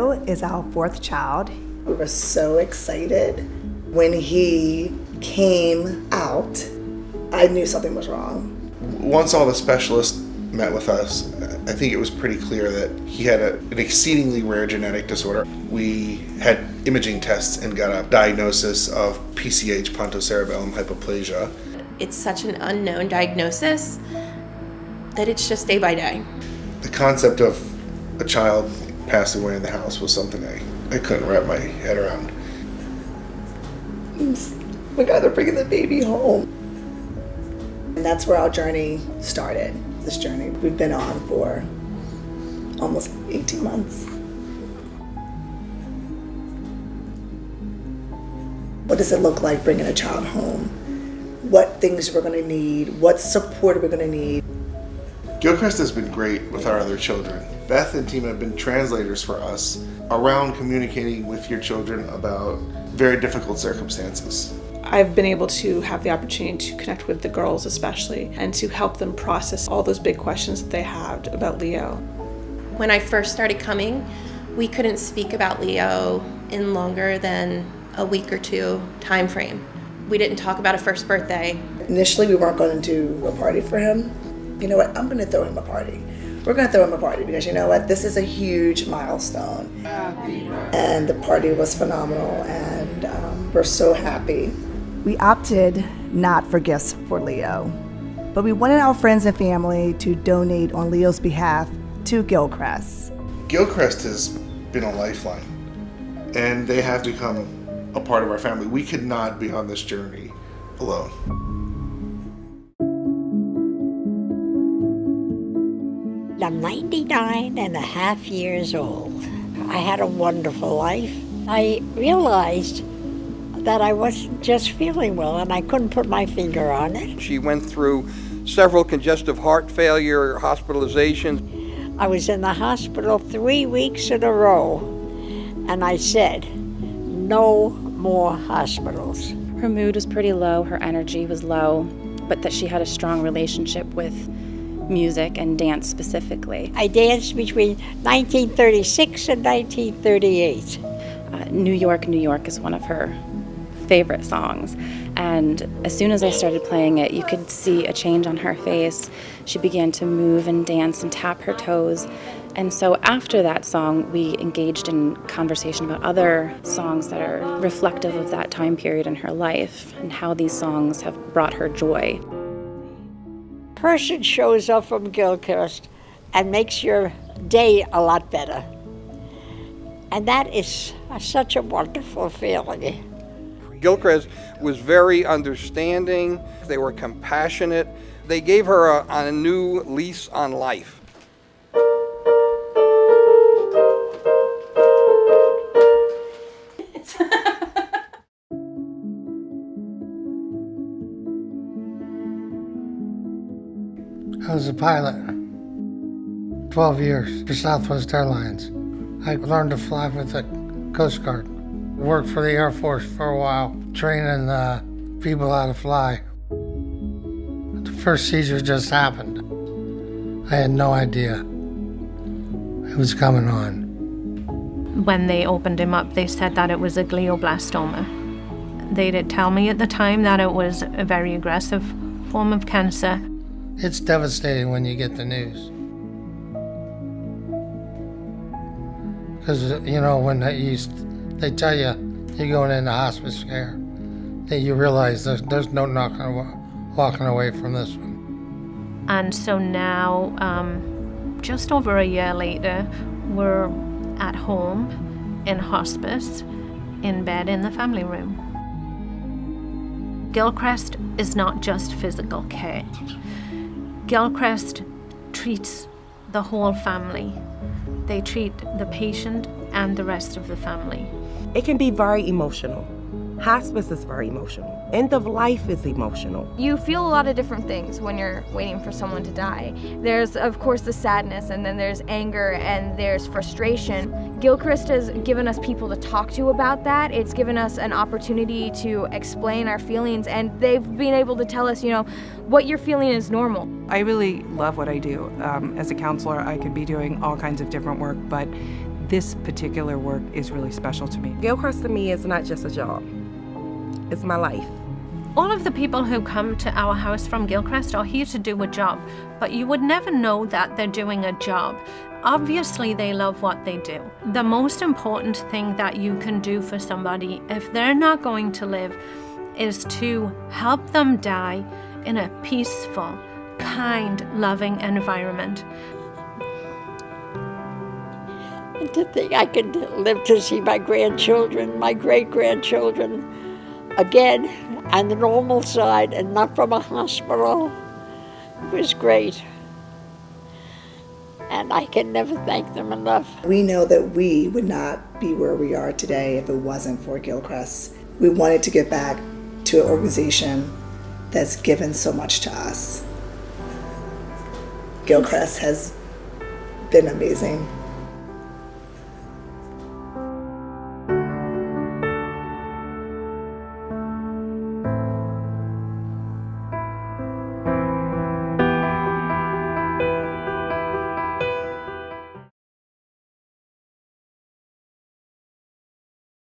Leo is our fourth child. We were so excited. When he came out, I knew something was wrong. Once all the specialists met with us, I think it was pretty clear that he had an exceedingly rare genetic disorder. We had imaging tests and got a diagnosis of PCH, pontocerebellum hypoplasia. It's such an unknown diagnosis that it's just day by day. The concept of a child passing away in the house was something I couldn't wrap my head around. We got to bring the baby home. And that's where our journey started. This journey we've been on for almost 18 months. What does it look like bringing a child home? What things we're going to need? What support we're going to need? Gilchrist has been great with our other children. Beth and team have been translators for us around communicating with your children about very difficult circumstances. I've been able to have the opportunity to connect with the girls especially and to help them process all those big questions that they had about Leo. When I first started coming, we couldn't speak about Leo in longer than a week or two time frame. We didn't talk about a first birthday. Initially, we weren't going to do a party for him. You know what? I'm going to throw him a party. We're going to throw him a party because you know what? This is a huge milestone. And the party was phenomenal, and we're so happy. We opted not for gifts for Leo, but we wanted our friends and family to donate on Leo's behalf to Gilchrist. Gilchrist has been a lifeline, and they have become a part of our family. We could not be on this journey alone. I'm 99 and a half years old. I had a wonderful life. I realized that I wasn't just feeling well, and I couldn't put my finger on it. She went through several congestive heart failure hospitalizations. I was in the hospital 3 weeks in a row, and I said, no more hospitals. Her mood was pretty low, her energy was low, but that she had a strong relationship with music and dance specifically. I danced between 1936 and 1938. New York, New York is one of her favorite songs, and as soon as I started playing it, you could see a change on her face. She began to move and dance and tap her toes, and so after that song we engaged in conversation about other songs that are reflective of that time period in her life and how these songs have brought her joy. Person shows up from Gilchrist and makes your day a lot better, and that is such a wonderful feeling. Gilchrist was very understanding. They were compassionate. They gave her a new lease on life. I was a pilot, 12 years for Southwest Airlines. I learned to fly with the Coast Guard. Worked for the Air Force for a while, training people how to fly. The first seizure just happened. I had no idea it was coming on. When they opened him up, they said that it was a glioblastoma. They did tell me at the time that it was a very aggressive form of cancer. It's devastating when you get the news. Because, you know, when they tell you you're going into hospice care, that you realize there's no walking away from this one. And so now, just over a year later, we're at home, in hospice, in bed in the family room. Gilchrist is not just physical care. Gilchrist treats the whole family. They treat the patient and the rest of the family. It can be very emotional. Hospice is very emotional. End of life is emotional. You feel a lot of different things when you're waiting for someone to die. There's, of course, the sadness, and then there's anger, and there's frustration. Gilchrist has given us people to talk to about that. It's given us an opportunity to explain our feelings, and they've been able to tell us, you know, what you're feeling is normal. I really love what I do. As a counselor, I could be doing all kinds of different work, but this particular work is really special to me. Gilchrist to me is not just a job. It's my life. All of the people who come to our house from Gilchrist are here to do a job, but you would never know that they're doing a job. Obviously, they love what they do. The most important thing that you can do for somebody if they're not going to live is to help them die in a peaceful, kind, loving environment. And to think I could live to see my grandchildren, my great-grandchildren, again, on the normal side and not from a hospital. It was great. And I can never thank them enough. We know that we would not be where we are today if it wasn't for Gilchrist. We wanted to give back to an organization that's given so much to us. Gilchrist has been amazing.